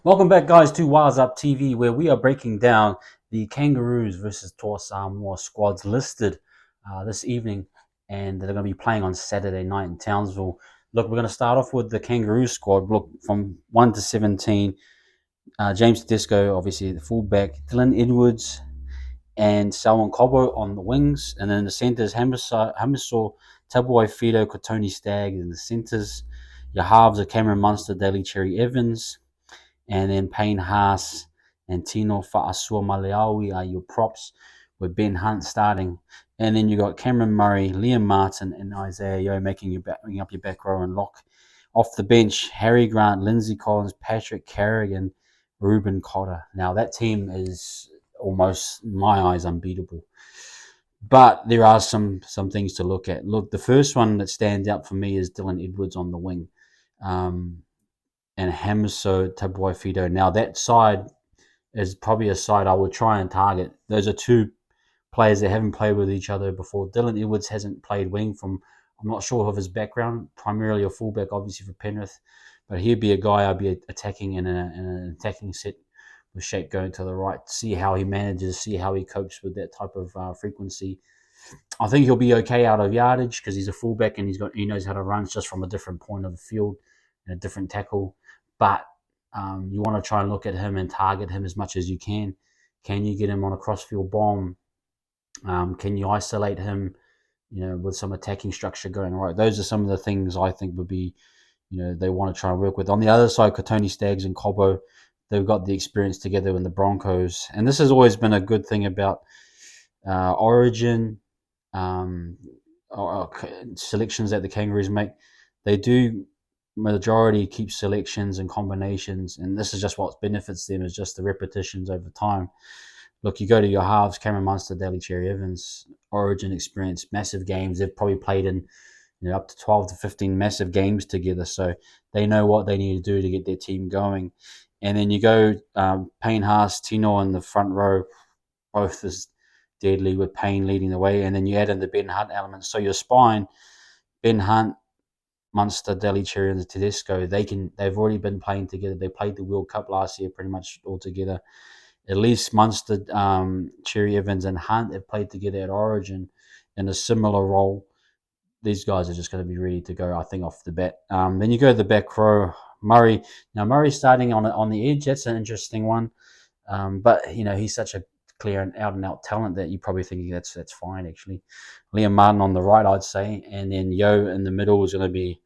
Welcome back, guys, to Wise Up TV, where we are breaking down the Kangaroos versus Toa Samoa squads listed this evening, and they're going to be playing on Saturday night in Townsville. Look, we're going to start off with the Kangaroos squad. Look, from 1 to 17, James Tedesco, obviously the fullback, Dylan Edwards, and Salwan Cobo on the wings, and then in the centres, Hamiso, Tabuai Fido, Kotoni Stagg in the centres. Your halves are Cameron Munster, Daly Cherry Evans, and then Payne Haas and Tino Fa'asua Maleaui are your props, with Ben Hunt starting. And then you got Cameron Murray, Liam Martin, and Isaiah Yeo making up your back row and lock. Off the bench, Harry Grant, Lindsay Collins, Patrick Carrigan, Ruben Cotter. Now that team is almost, in my eyes, unbeatable. But there are some things to look at. Look, the first one that stands out for me is Dylan Edwards on the wing. And Hamiso Tabuai. Now that side is probably a side I would try and target. Those are two players that haven't played with each other before. Dylan Edwards hasn't played wing I'm not sure of his background, primarily a fullback, obviously for Penrith, but he'd be a guy I'd be attacking in an attacking set with shape going to the right, see how he manages, see how he copes with that type of frequency. I think he'll be okay out of yardage because he's a fullback and he knows how to run just from a different point of the field and a different tackle. But you want to try and look at him and target him as much as you can. Can you get him on a crossfield bomb? Can you isolate him? With some attacking structure going right. Those are some of the things I think would be, they want to try and work with. On the other side, Kotoni Staggs and Cobo, they've got the experience together in the Broncos, and this has always been a good thing about Origin selections that the Kangaroos make. They do majority keep selections and combinations, and this is just what benefits them is just the repetitions over time. Look, you go to your halves, Cameron Munster, Daly Cherry Evans, Origin experience, massive games. They've probably played in up to 12 to 15 massive games together, so they know what they need to do to get their team going. And then you go Payne Haas, Tino in the front row, both as deadly with Payne leading the way, and then you add in the Ben Hunt elements. So your spine, Ben Hunt, Munster, Daly Cherry, and Tedesco, they've already been playing together. They played the World Cup last year pretty much all together. At least Munster, Cherry Evans, and Hunt have played together at Origin in a similar role. These guys are just going to be ready to go, I think, off the bat. Then you go to the back row, Murray. Now Murray's starting on the edge. That's an interesting one, but he's such a clear and out talent that you probably think that's fine actually. Liam Martin on the right, I'd say, and then Yo in the middle is going to be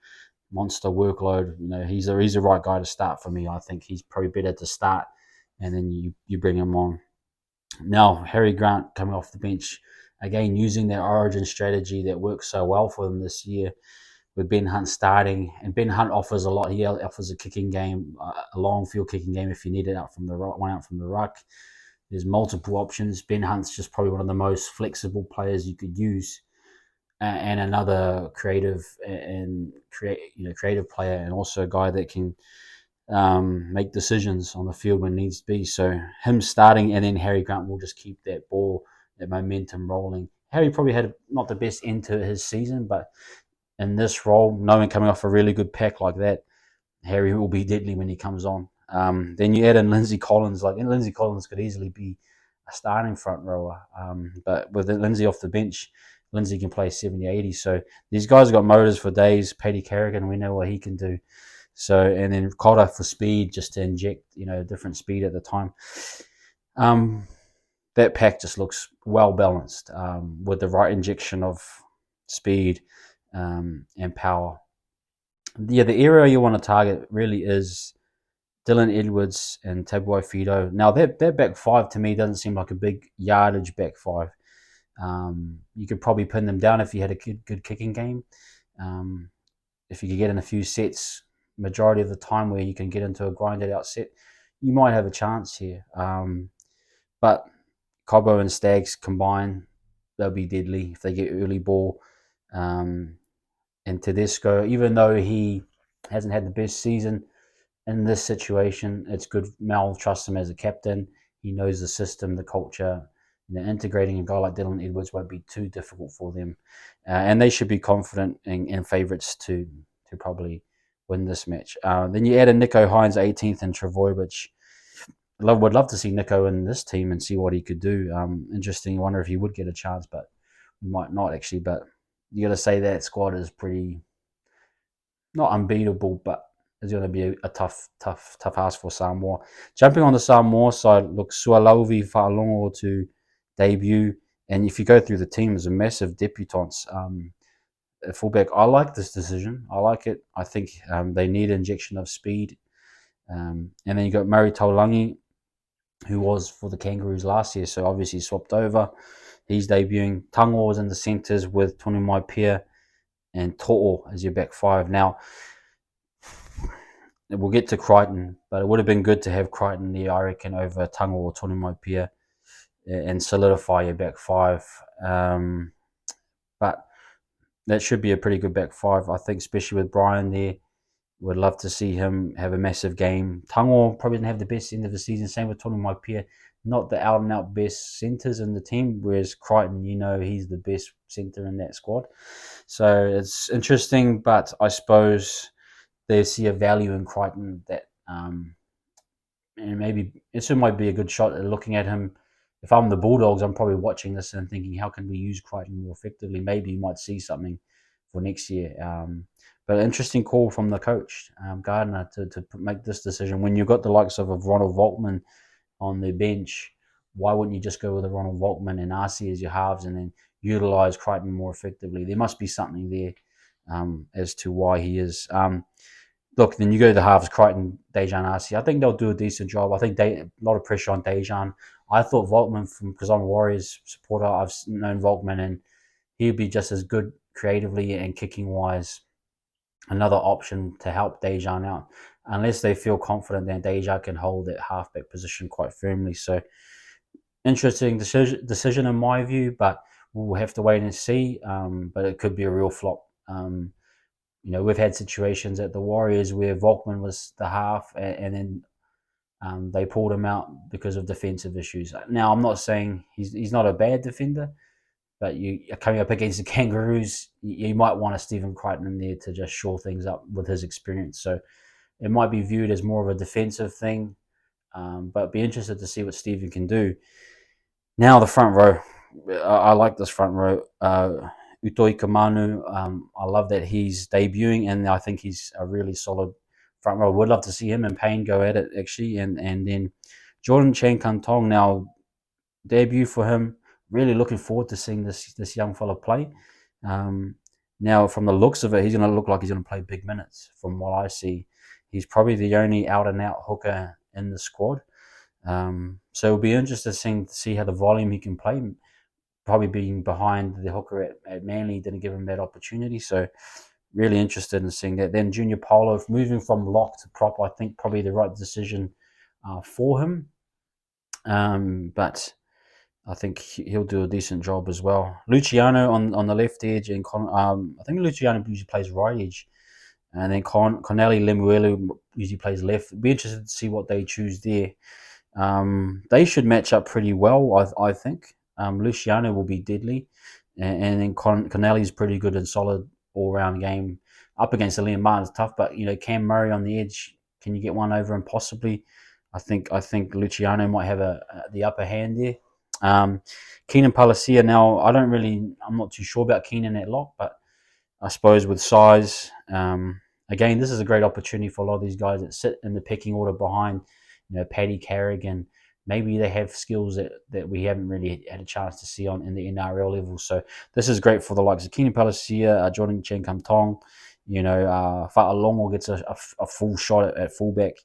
monster workload. He's the right guy to start for me. I think he's probably better to start, and then you bring him on. Now Harry Grant coming off the bench again, using that Origin strategy that works so well for them this year, with Ben Hunt starting, and Ben Hunt offers a lot. He offers a kicking game, a long field kicking game if you need it out from the right, one out from the ruck. There's multiple options. Ben Hunt's just probably one of the most flexible players you could use, and another creative player, and also a guy that can make decisions on the field when needs to be. So him starting, and then Harry Grant will just keep that ball, that momentum rolling. Harry probably had not the best end to his season, but in this role, knowing coming off a really good pack like that, Harry will be deadly when he comes on. Then you add in Lindsay Collins. Lindsay Collins could easily be a starting front rower. But with Lindsay off the bench, Lindsay can play 70, 80. So these guys have got motors for days. Paddy Carrigan, we know what he can do. So, and then Cotter for speed, just to inject, different speed at the time. That pack just looks well balanced with the right injection of speed and power. Yeah, the area you want to target really is Dylan Edwards and Tabuai Fido. Now, that back five to me doesn't seem like a big yardage back five. You could probably pin them down if you had a good kicking game. If you could get in a few sets, majority of the time where you can get into a grinded out set, you might have a chance here. But Cobo and Staggs combine, they'll be deadly if they get early ball. And Tedesco, even though he hasn't had the best season in this situation, it's good. Mel trusts him as a captain. He knows the system, the culture. Integrating a guy like Dylan Edwards won't be too difficult for them, and they should be confident and favourites to probably win this match. Then you add a Nico Hines 18th and Travojevic. Would love to see Nico in this team and see what he could do. Interesting. I wonder if he would get a chance, but he might not actually. But you got to say that squad is pretty not unbeatable, but it's going to be a tough ask for Samoa. Jumping on the Samoa side, look, Sualovi Fa'alongo to debut, and if you go through the team, there's a massive debutants. Fullback, I like this decision. I like it. I think they need an injection of speed. And then you got Murray Taulangi, who was for the Kangaroos last year, so obviously swapped over. He's debuting. Tango was in the centres with Tony Maipea and To'o as your back five. Now, we'll get to Crichton, but it would have been good to have Crichton there, I reckon, over Tango or Tony Maipea and solidify your back five. But that should be a pretty good back five, I think, especially with Brian there. Would love to see him have a massive game. Tango probably didn't have the best end of the season. Same with Tony Maipea. Not the out and out best centres in the team, whereas Crichton, he's the best centre in that squad. So it's interesting, but I suppose they see a value in Crichton that and maybe it might be a good shot at looking at him. If I'm the Bulldogs, I'm probably watching this and thinking, how can we use Crichton more effectively? Maybe you might see something for next year. But an interesting call from the coach, Gardner, to make this decision. When you've got the likes of Ronald Volkman on the bench, why wouldn't you just go with a Ronald Volkman and RC as your halves and then utilise Crichton more effectively? There must be something there as to why he is. Look, then you go to the halves, Crichton, Dejan RC. I think they'll do a decent job. I think a lot of pressure on Dejan. I thought Volkman, because I'm a Warriors supporter, I've known Volkman, and he'd be just as good creatively and kicking wise. Another option to help Dejan out, unless they feel confident that Dejan can hold that halfback position quite firmly. So, interesting decision in my view, but we'll have to wait and see. But it could be a real flop. We've had situations at the Warriors where Volkman was the half, and then they pulled him out because of defensive issues. Now, I'm not saying he's not a bad defender, but you coming up against the Kangaroos, you might want a Stephen Crichton in there to just shore things up with his experience. So it might be viewed as more of a defensive thing, but be interested to see what Stephen can do. Now the front row, I like this front row. Utoi Kamanu, I love that he's debuting, and I think he's a really solid front row. Would love to see him and Payne go at it actually, and then Jordan Chan Kantong now debut for him. Really looking forward to seeing this young fella play. Now, from the looks of it, he's going to look like he's going to play big minutes. From what I see, he's probably the only out and out hooker in the squad. So it'll be interesting to see how the volume he can play. Probably being behind the hooker at Manly didn't give him that opportunity. So really interested in seeing that. Then Junior Paulo moving from lock to prop, I think probably the right decision for him. But I think he'll do a decent job as well. Luciano on the left edge, and I think Luciano usually plays right edge, and then Corneli Lemuelu usually plays left. Be interested to see what they choose there. They should match up pretty well, I think. Luciano will be deadly, and then Corneli's pretty good and solid all-round game. Up against Liam Martin's tough, but Cam Murray on the edge, can you get one over him possibly? I think Luciano might have the upper hand there. Keenan Palacia now, I'm not too sure about Keenan at lock, but I suppose with size, again, this is a great opportunity for a lot of these guys that sit in the pecking order behind, Paddy Carrigan. Maybe they have skills that we haven't really had a chance to see in the NRL level. So this is great for the likes of Keenan Palacia, Jordan Chen Kam Tong, Fa'alongo gets a full shot at fullback.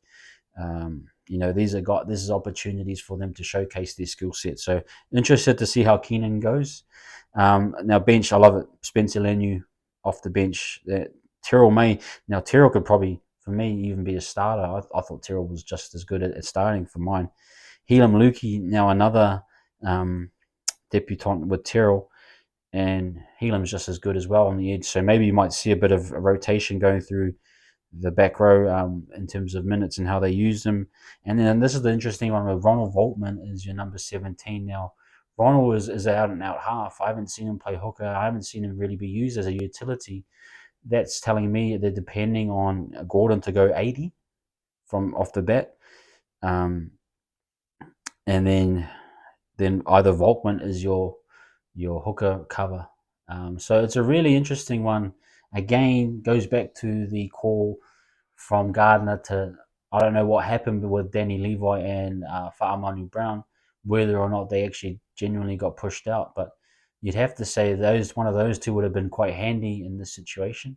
This is opportunities for them to showcase their skill set. So interested to see how Keenan goes. Now bench, I love it. Spencer Lenu off the bench. Terrell May. Now Terrell could probably, for me, even be a starter. I thought Terrell was just as good at starting for mine. Helam Lukey, now another debutant with Terrell, and Helam's just as good as well on the edge. So maybe you might see a bit of a rotation going through the back row in terms of minutes and how they use them. And then this is the interesting one with Ronald Volkman is your number 17 now. Ronald is out and out half. I haven't seen him play hooker. I haven't seen him really be used as a utility. that's telling me they're depending on Gordon to go 80 from off the bat, um, and then either Volkman is your hooker cover. So it's a really interesting one. Again, goes back to the call from Gardner to, I don't know what happened with Danny Levi and Fa'amanu Brown, whether or not they actually genuinely got pushed out. But you'd have to say one of those two would have been quite handy in this situation.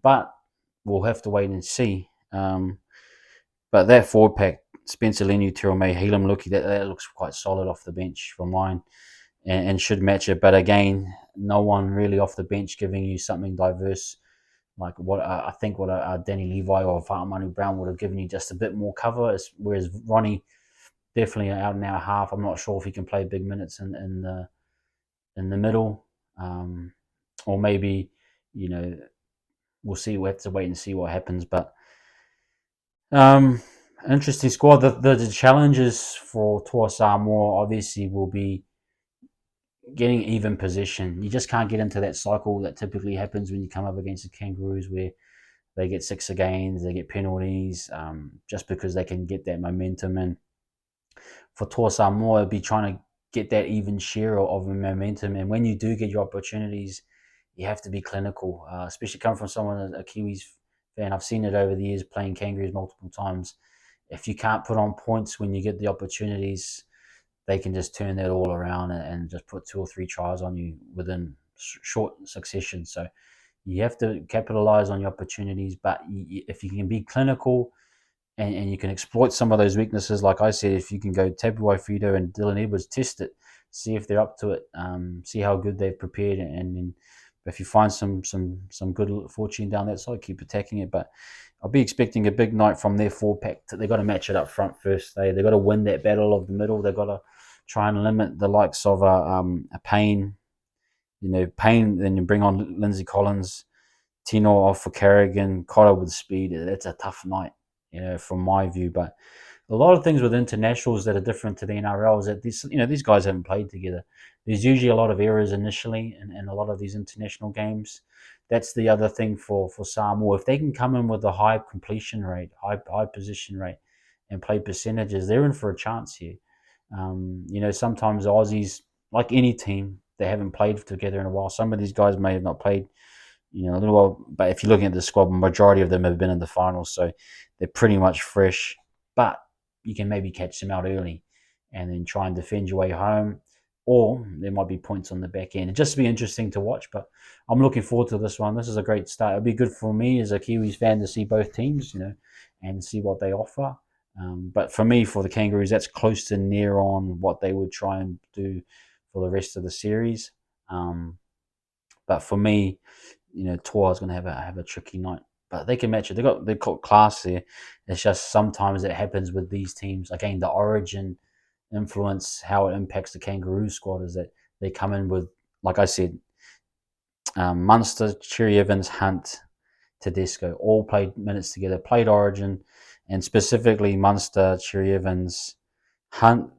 But we'll have to wait and see. But that forward pack, Spencer Leniu, Terrell May, Helam Luki, that looks quite solid off the bench from mine, and should match it. But again, no one really off the bench giving you something diverse like what I think what Danny Levi or Fa'amanu Brown would have given you, just a bit more cover. Whereas Ronnie definitely an out and out half. I'm not sure if he can play big minutes in the middle, or maybe we'll see. We have to wait and see what happens. But um, interesting squad. The challenges for Toa Samoa obviously will be getting even position. You just can't get into that cycle that typically happens when you come up against the Kangaroos, where they get six agains, they get penalties, just because they can get that momentum. And for Toa Samoa, it'd be trying to get that even share of momentum. And when you do get your opportunities, you have to be clinical, especially coming from someone, a Kiwis fan. I've seen it over the years playing Kangaroos multiple times. If you can't put on points when you get the opportunities, they can just turn that all around and just put two or three tries on you within short succession. So you have to capitalize on your opportunities, but if you can be clinical and you can exploit some of those weaknesses, like I said, if you can go Tabu Waifito and Dylan Edwards, test it, see if they're up to it, see how good they've prepared, and if you find some good fortune down that side, keep attacking it. But I'll be expecting a big night from their four pack. They've got to match it up front first. They've got to win that battle of the middle. They've got to try and limit the likes of a Payne. Payne, then you bring on Lindsay Collins, Tino off for Carrigan, Cotter with speed. That's a tough night, from my view. But a lot of things with internationals that are different to the NRL is that these guys haven't played together. There's usually a lot of errors initially in a lot of these international games. That's the other thing for Samoa. If they can come in with a high completion rate, high position rate, and play percentages, they're in for a chance here. Sometimes Aussies, like any team, they haven't played together in a while. Some of these guys may have not played a little while, but if you're looking at the squad, majority of them have been in the finals, so they're pretty much fresh. But you can maybe catch them out early and then try and defend your way home, or there might be points on the back end. It'd just be interesting to watch, but I'm looking forward to this one. This is a great start. It'd be good for me as a Kiwis fan to see both teams, and see what they offer. But for me, for the Kangaroos, that's close to near on what they would try and do for the rest of the series. But for me, Toa is going to have a tricky night, but they can match it. They've got class there. It's just sometimes it happens with these teams. Again, the origin influence, how it impacts the Kangaroo squad is that they come in with, like I said, Munster, Cherry Evans, Hunt, Tedesco all played minutes together, played origin, and specifically Munster, Cherry Evans, Hunt.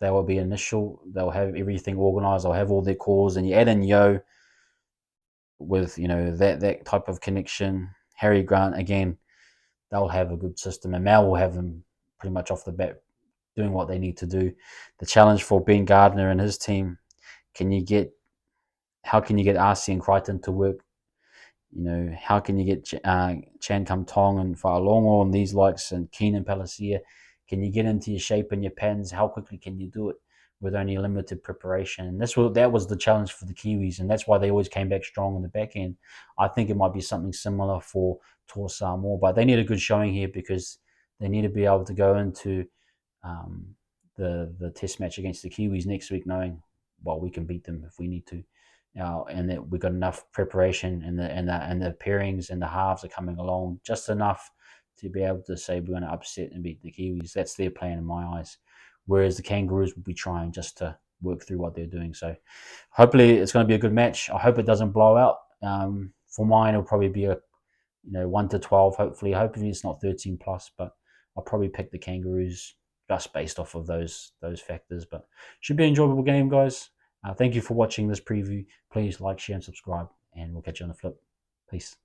They will be initial. They'll have everything organised. They'll have all their calls, and you add in Yo with that type of connection. Harry Grant again, they'll have a good system, and Mal will have them pretty much off the bat doing what they need to do. The challenge for Ben Gardner and his team: how can you get RC and Crichton to work? How can you get Chan Kum Tong and Fa'alongo and these likes and Keenan Palacia? Can you get into your shape and your patterns? How quickly can you do it with only limited preparation? And that was the challenge for the Kiwis, and that's why they always came back strong on the back end. I think it might be something similar for Toa Samoa, but they need a good showing here because they need to be able to go into the test match against the Kiwis next week knowing, well, we can beat them if we need to. And that we've got enough preparation and the pairings and the halves are coming along just enough to be able to say we're going to upset and beat the Kiwis. That's their plan in my eyes. Whereas the Kangaroos will be trying just to work through what they're doing. So hopefully it's going to be a good match. I hope it doesn't blow out. For mine, it'll probably be a 1-12. Hopefully it's not 13 plus, but I'll probably pick the Kangaroos just based off of those factors. But should be an enjoyable game, guys. Thank you for watching this preview. Please like, share, and subscribe, and we'll catch you on the flip. Peace.